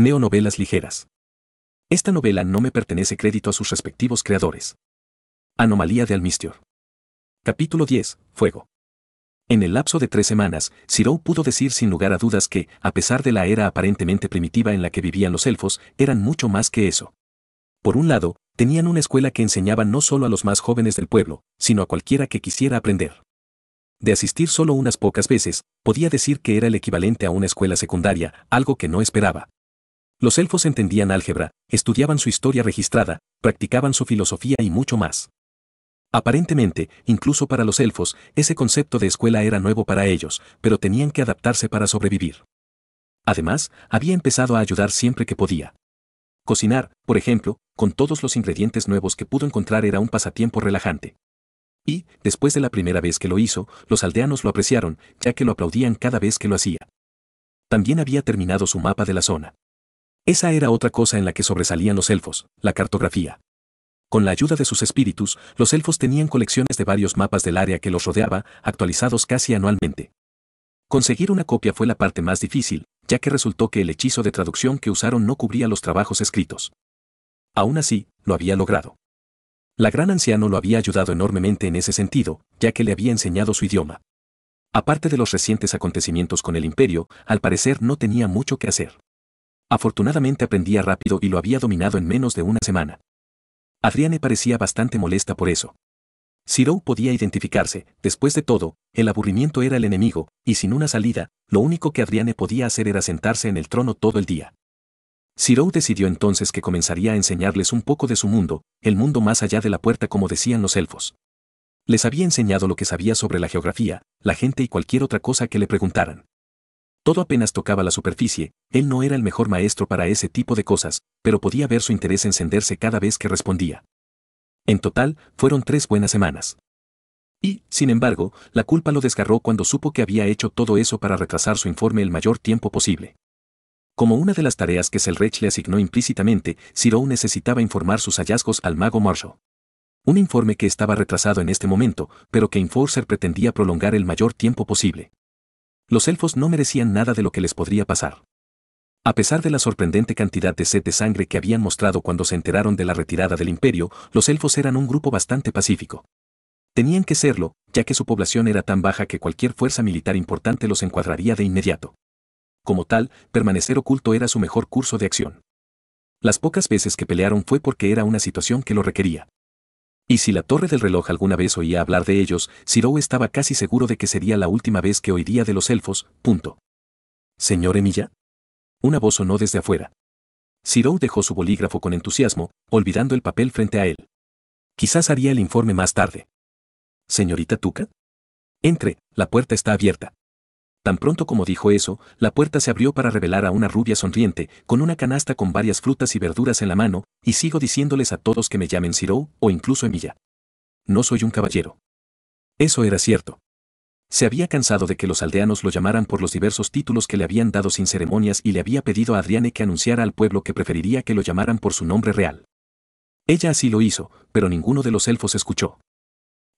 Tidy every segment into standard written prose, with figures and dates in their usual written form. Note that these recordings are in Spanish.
Neonovelas ligeras. Esta novela no me pertenece crédito a sus respectivos creadores. Anomalía de Almistior. Capítulo 10. Fuego. En el lapso de 3 semanas, Zirou pudo decir sin lugar a dudas que, a pesar de la era aparentemente primitiva en la que vivían los elfos, eran mucho más que eso. Por un lado, tenían una escuela que enseñaba no solo a los más jóvenes del pueblo, sino a cualquiera que quisiera aprender. De asistir solo unas pocas veces, podía decir que era el equivalente a una escuela secundaria, algo que no esperaba. Los elfos entendían álgebra, estudiaban su historia registrada, practicaban su filosofía y mucho más. Aparentemente, incluso para los elfos, ese concepto de escuela era nuevo para ellos, pero tenían que adaptarse para sobrevivir. Además, había empezado a ayudar siempre que podía. Cocinar, por ejemplo, con todos los ingredientes nuevos que pudo encontrar era un pasatiempo relajante. Y, después de la primera vez que lo hizo, los aldeanos lo apreciaron, ya que lo aplaudían cada vez que lo hacía. También había terminado su mapa de la zona. Esa era otra cosa en la que sobresalían los elfos, la cartografía. Con la ayuda de sus espíritus, los elfos tenían colecciones de varios mapas del área que los rodeaba, actualizados casi anualmente. Conseguir una copia fue la parte más difícil, ya que resultó que el hechizo de traducción que usaron no cubría los trabajos escritos. Aún así, lo había logrado. La gran anciano lo había ayudado enormemente en ese sentido, ya que le había enseñado su idioma. Aparte de los recientes acontecimientos con el imperio, al parecer no tenía mucho que hacer. Afortunadamente aprendía rápido y lo había dominado en menos de una semana. Adriane parecía bastante molesta por eso. Zirou podía identificarse, después de todo, el aburrimiento era el enemigo, y sin una salida, lo único que Adriane podía hacer era sentarse en el trono todo el día. Zirou decidió entonces que comenzaría a enseñarles un poco de su mundo, el mundo más allá de la puerta como decían los elfos. Les había enseñado lo que sabía sobre la geografía, la gente y cualquier otra cosa que le preguntaran. Todo apenas tocaba la superficie, él no era el mejor maestro para ese tipo de cosas, pero podía ver su interés encenderse cada vez que respondía. En total, fueron 3 buenas semanas. Y, sin embargo, la culpa lo desgarró cuando supo que había hecho todo eso para retrasar su informe el mayor tiempo posible. Como una de las tareas que Selrech le asignó implícitamente, Zirou necesitaba informar sus hallazgos al mago Marshall. Un informe que estaba retrasado en este momento, pero que Enforcer pretendía prolongar el mayor tiempo posible. Los elfos no merecían nada de lo que les podría pasar. A pesar de la sorprendente cantidad de sed de sangre que habían mostrado cuando se enteraron de la retirada del imperio, los elfos eran un grupo bastante pacífico. Tenían que serlo, ya que su población era tan baja que cualquier fuerza militar importante los encuadraría de inmediato. Como tal, permanecer oculto era su mejor curso de acción. Las pocas veces que pelearon fue porque era una situación que lo requería. Y si la torre del reloj alguna vez oía hablar de ellos, Zirou estaba casi seguro de que sería la última vez que oiría de los elfos. ¿Señor Emilia? Una voz sonó desde afuera. Zirou dejó su bolígrafo con entusiasmo, olvidando el papel frente a él. Quizás haría el informe más tarde. ¿Señorita Tuca? Entre, la puerta está abierta. Tan pronto como dijo eso, la puerta se abrió para revelar a una rubia sonriente, con una canasta con varias frutas y verduras en la mano, y sigo diciéndoles a todos que me llamen Zirou, o incluso Emilia. No soy un caballero. Eso era cierto. Se había cansado de que los aldeanos lo llamaran por los diversos títulos que le habían dado sin ceremonias y le había pedido a Adriane que anunciara al pueblo que preferiría que lo llamaran por su nombre real. Ella así lo hizo, pero ninguno de los elfos escuchó.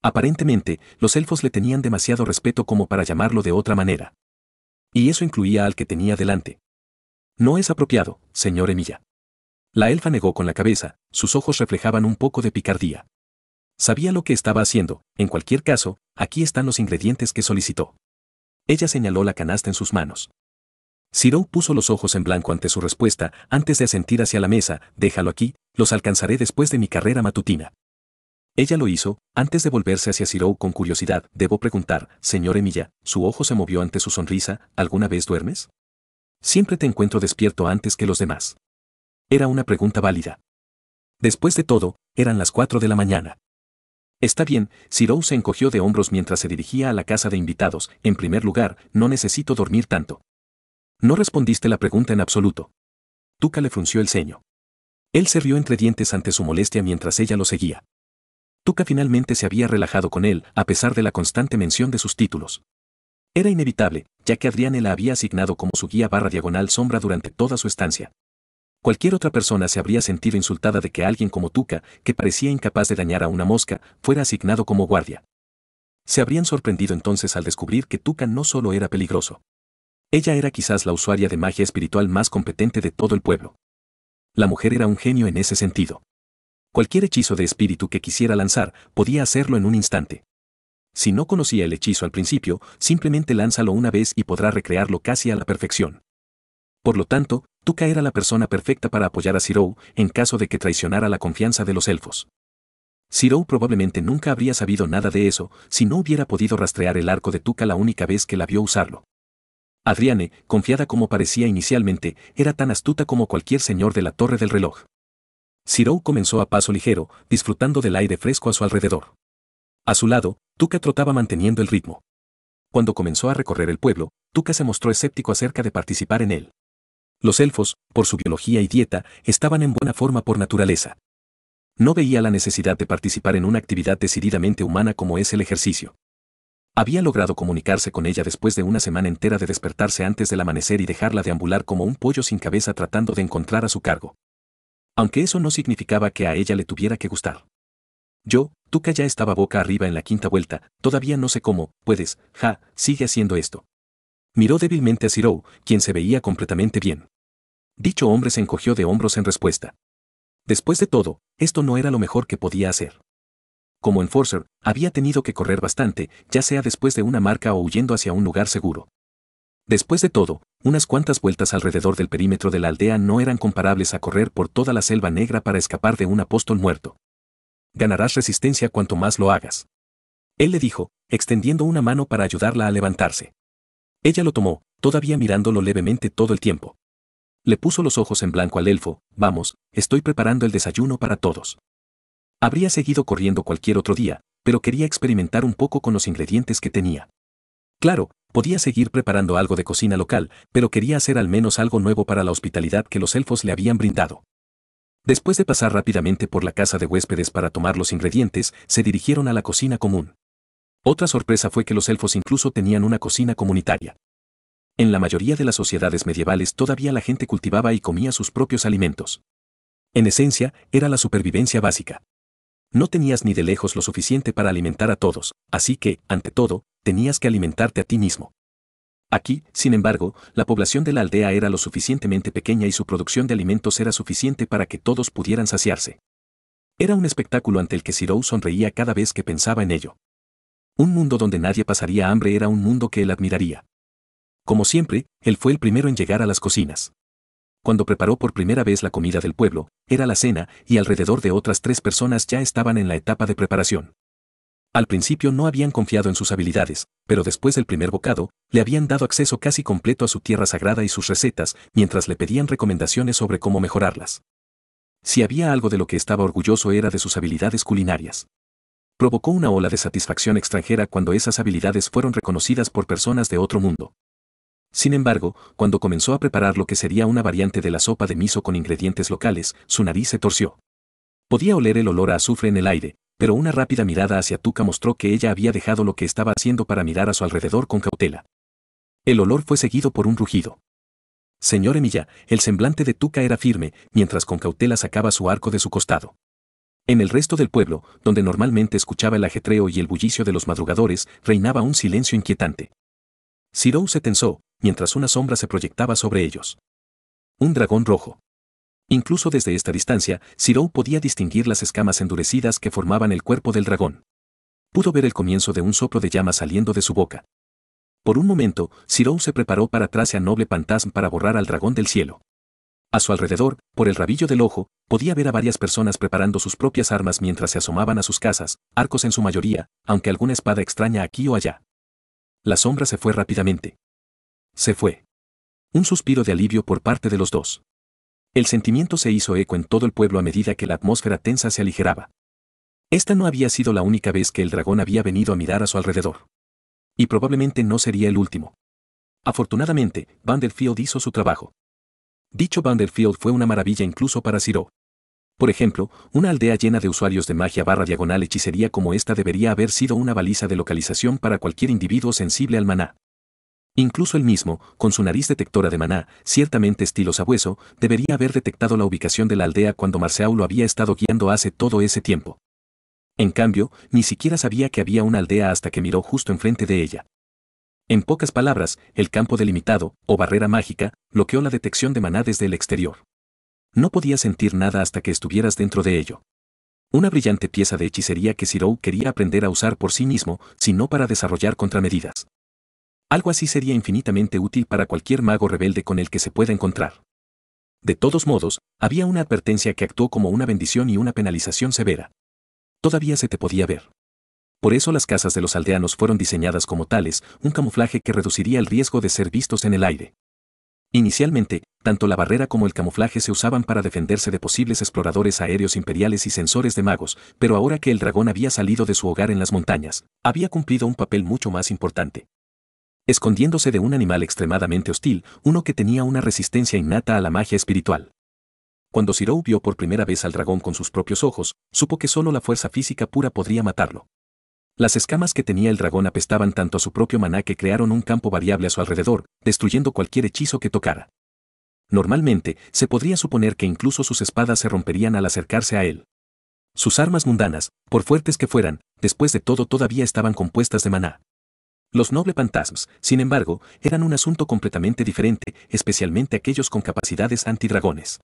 Aparentemente, los elfos le tenían demasiado respeto como para llamarlo de otra manera. Y eso incluía al que tenía delante. No es apropiado, señor Emilia. La elfa negó con la cabeza, sus ojos reflejaban un poco de picardía. Sabía lo que estaba haciendo, en cualquier caso, aquí están los ingredientes que solicitó. Ella señaló la canasta en sus manos. Zirou puso los ojos en blanco ante su respuesta, antes de asentir hacia la mesa, déjalo aquí, los alcanzaré después de mi carrera matutina. Ella lo hizo, antes de volverse hacia Zirou con curiosidad. Debo preguntar, señor Emilia, su ojo se movió ante su sonrisa, ¿alguna vez duermes? Siempre te encuentro despierto antes que los demás. Era una pregunta válida. Después de todo, eran las 4 de la mañana. Está bien, Zirou se encogió de hombros mientras se dirigía a la casa de invitados. En primer lugar, no necesito dormir tanto. No respondiste la pregunta en absoluto. Tuca le frunció el ceño. Él se rió entre dientes ante su molestia mientras ella lo seguía. Tuca finalmente se había relajado con él, a pesar de la constante mención de sus títulos. Era inevitable, ya que Adriane la había asignado como su guía / sombra durante toda su estancia. Cualquier otra persona se habría sentido insultada de que alguien como Tuca, que parecía incapaz de dañar a una mosca, fuera asignado como guardia. Se habrían sorprendido entonces al descubrir que Tuca no solo era peligroso. Ella era quizás la usuaria de magia espiritual más competente de todo el pueblo. La mujer era un genio en ese sentido. Cualquier hechizo de espíritu que quisiera lanzar, podía hacerlo en un instante. Si no conocía el hechizo al principio, simplemente lánzalo una vez y podrá recrearlo casi a la perfección. Por lo tanto, Tuca era la persona perfecta para apoyar a Zirou en caso de que traicionara la confianza de los elfos. Zirou probablemente nunca habría sabido nada de eso si no hubiera podido rastrear el arco de Tuca la única vez que la vio usarlo. Adriane, confiada como parecía inicialmente, era tan astuta como cualquier señor de la torre del reloj. Zirou comenzó a paso ligero, disfrutando del aire fresco a su alrededor. A su lado, Tuca trotaba manteniendo el ritmo. Cuando comenzó a recorrer el pueblo, Tuca se mostró escéptico acerca de participar en él. Los elfos, por su biología y dieta, estaban en buena forma por naturaleza. No veía la necesidad de participar en una actividad decididamente humana como es el ejercicio. Había logrado comunicarse con ella después de una semana entera de despertarse antes del amanecer y dejarla deambular como un pollo sin cabeza tratando de encontrar a su cargo. Aunque eso no significaba que a ella le tuviera que gustar. Tuca ya estaba boca arriba en la quinta vuelta, todavía no sé cómo, puedes, sigue haciendo esto. Miró débilmente a Zirou, quien se veía completamente bien. Dicho hombre se encogió de hombros en respuesta. Después de todo, esto no era lo mejor que podía hacer. Como enforcer, había tenido que correr bastante, ya sea después de una marca o huyendo hacia un lugar seguro. Después de todo, unas cuantas vueltas alrededor del perímetro de la aldea no eran comparables a correr por toda la selva negra para escapar de un apóstol muerto. Ganarás resistencia cuanto más lo hagas. Él le dijo, extendiendo una mano para ayudarla a levantarse. Ella lo tomó, todavía mirándolo levemente todo el tiempo. Le puso los ojos en blanco al elfo, vamos, estoy preparando el desayuno para todos. Habría seguido corriendo cualquier otro día, pero quería experimentar un poco con los ingredientes que tenía. Claro, podía seguir preparando algo de cocina local, pero quería hacer al menos algo nuevo para la hospitalidad que los elfos le habían brindado. Después de pasar rápidamente por la casa de huéspedes para tomar los ingredientes, se dirigieron a la cocina común. Otra sorpresa fue que los elfos incluso tenían una cocina comunitaria. En la mayoría de las sociedades medievales todavía la gente cultivaba y comía sus propios alimentos. En esencia, era la supervivencia básica. No tenías ni de lejos lo suficiente para alimentar a todos, así que, ante todo, tenías que alimentarte a ti mismo. Aquí, sin embargo, la población de la aldea era lo suficientemente pequeña y su producción de alimentos era suficiente para que todos pudieran saciarse. Era un espectáculo ante el que Zirou sonreía cada vez que pensaba en ello. Un mundo donde nadie pasaría hambre era un mundo que él admiraría. Como siempre, él fue el primero en llegar a las cocinas. Cuando preparó por primera vez la comida del pueblo, era la cena, y alrededor de otras 3 personas ya estaban en la etapa de preparación. Al principio no habían confiado en sus habilidades, pero después del primer bocado, le habían dado acceso casi completo a su tierra sagrada y sus recetas, mientras le pedían recomendaciones sobre cómo mejorarlas. Si había algo de lo que estaba orgulloso era de sus habilidades culinarias. Provocó una ola de satisfacción extranjera cuando esas habilidades fueron reconocidas por personas de otro mundo. Sin embargo, cuando comenzó a preparar lo que sería una variante de la sopa de miso con ingredientes locales, su nariz se torció. Podía oler el olor a azufre en el aire, pero una rápida mirada hacia Tuca mostró que ella había dejado lo que estaba haciendo para mirar a su alrededor con cautela. El olor fue seguido por un rugido. Señor Emilia, el semblante de Tuca era firme, mientras con cautela sacaba su arco de su costado. En el resto del pueblo, donde normalmente escuchaba el ajetreo y el bullicio de los madrugadores, reinaba un silencio inquietante. Zirou se tensó, mientras una sombra se proyectaba sobre ellos. Un dragón rojo. Incluso desde esta distancia, Zirou podía distinguir las escamas endurecidas que formaban el cuerpo del dragón. Pudo ver el comienzo de un soplo de llama saliendo de su boca. Por un momento, Zirou se preparó para traerse a Noble Pantasm para borrar al dragón del cielo. A su alrededor, por el rabillo del ojo, podía ver a varias personas preparando sus propias armas mientras se asomaban a sus casas, arcos en su mayoría, aunque alguna espada extraña aquí o allá. La sombra se fue rápidamente. Se fue. Un suspiro de alivio por parte de los dos. El sentimiento se hizo eco en todo el pueblo a medida que la atmósfera tensa se aligeraba. Esta no había sido la única vez que el dragón había venido a mirar a su alrededor. Y probablemente no sería el último. Afortunadamente, Vanderfield hizo su trabajo. Dicho Vanderfield fue una maravilla incluso para Zirou. Por ejemplo, una aldea llena de usuarios de magia / hechicería como esta debería haber sido una baliza de localización para cualquier individuo sensible al maná. Incluso él mismo, con su nariz detectora de maná, ciertamente estilo sabueso, debería haber detectado la ubicación de la aldea cuando Marceau lo había estado guiando hace todo ese tiempo. En cambio, ni siquiera sabía que había una aldea hasta que miró justo enfrente de ella. En pocas palabras, el campo delimitado, o barrera mágica, bloqueó la detección de maná desde el exterior. No podías sentir nada hasta que estuvieras dentro de ello. Una brillante pieza de hechicería que Zirou quería aprender a usar por sí mismo, sino para desarrollar contramedidas. Algo así sería infinitamente útil para cualquier mago rebelde con el que se pueda encontrar. De todos modos, había una advertencia que actuó como una bendición y una penalización severa. Todavía se te podía ver. Por eso las casas de los aldeanos fueron diseñadas como tales, un camuflaje que reduciría el riesgo de ser vistos en el aire. Inicialmente, tanto la barrera como el camuflaje se usaban para defenderse de posibles exploradores aéreos imperiales y sensores de magos, pero ahora que el dragón había salido de su hogar en las montañas, había cumplido un papel mucho más importante. Escondiéndose de un animal extremadamente hostil, uno que tenía una resistencia innata a la magia espiritual. Cuando Zirou vio por primera vez al dragón con sus propios ojos, supo que solo la fuerza física pura podría matarlo. Las escamas que tenía el dragón apestaban tanto a su propio maná que crearon un campo variable a su alrededor, destruyendo cualquier hechizo que tocara. Normalmente, se podría suponer que incluso sus espadas se romperían al acercarse a él. Sus armas mundanas, por fuertes que fueran, después de todo todavía estaban compuestas de maná. Los noble fantasmas, sin embargo, eran un asunto completamente diferente, especialmente aquellos con capacidades antidragones.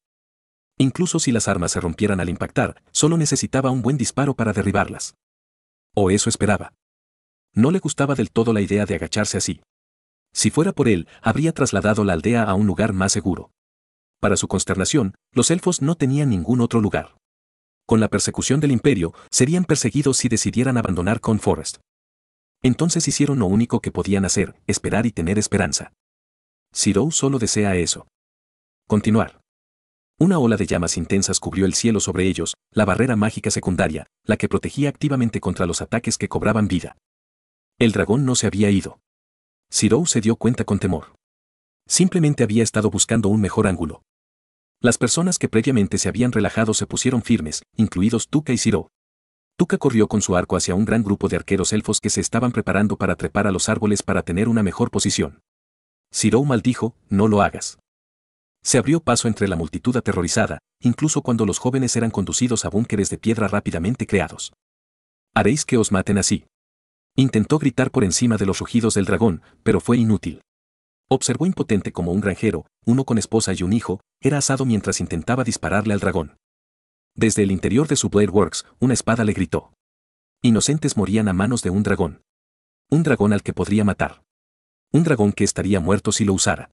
Incluso si las armas se rompieran al impactar, solo necesitaba un buen disparo para derribarlas. O eso esperaba. No le gustaba del todo la idea de agacharse así. Si fuera por él, habría trasladado la aldea a un lugar más seguro. Para su consternación, los elfos no tenían ningún otro lugar. Con la persecución del imperio, serían perseguidos si decidieran abandonar Corn Forest. Entonces hicieron lo único que podían hacer, esperar y tener esperanza. Zirou solo desea eso. Continuar. Una ola de llamas intensas cubrió el cielo sobre ellos, la barrera mágica secundaria, la que protegía activamente contra los ataques que cobraban vida. El dragón no se había ido. Zirou se dio cuenta con temor. Simplemente había estado buscando un mejor ángulo. Las personas que previamente se habían relajado se pusieron firmes, incluidos Tuca y Zirou. Tuca corrió con su arco hacia un gran grupo de arqueros elfos que se estaban preparando para trepar a los árboles para tener una mejor posición. Zirou maldijo, no lo hagas. Se abrió paso entre la multitud aterrorizada, incluso cuando los jóvenes eran conducidos a búnkeres de piedra rápidamente creados. ¿Haréis que os maten así? Intentó gritar por encima de los rugidos del dragón, pero fue inútil. Observó impotente como un granjero, uno con esposa y un hijo, era asado mientras intentaba dispararle al dragón. Desde el interior de su Blade Works, una espada le gritó. Inocentes morían a manos de un dragón. Un dragón al que podría matar. Un dragón que estaría muerto si lo usara.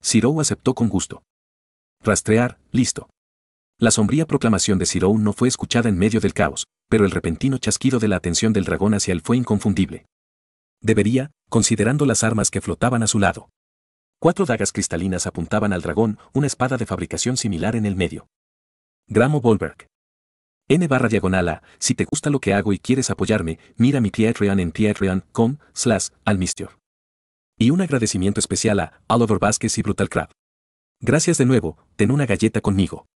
Zirou aceptó con gusto. Rastrear, listo. La sombría proclamación de Zirou no fue escuchada en medio del caos, pero el repentino chasquido de la atención del dragón hacia él fue inconfundible. Debería, considerando las armas que flotaban a su lado. 4 dagas cristalinas apuntaban al dragón, una espada de fabricación similar en el medio. Gramo Volberg. N/diagonal/A, si te gusta lo que hago y quieres apoyarme, mira mi Patreon en patreon.com/almistior. Y un agradecimiento especial a Oliver Vázquez y Brutal Crab. Gracias de nuevo, ten una galleta conmigo.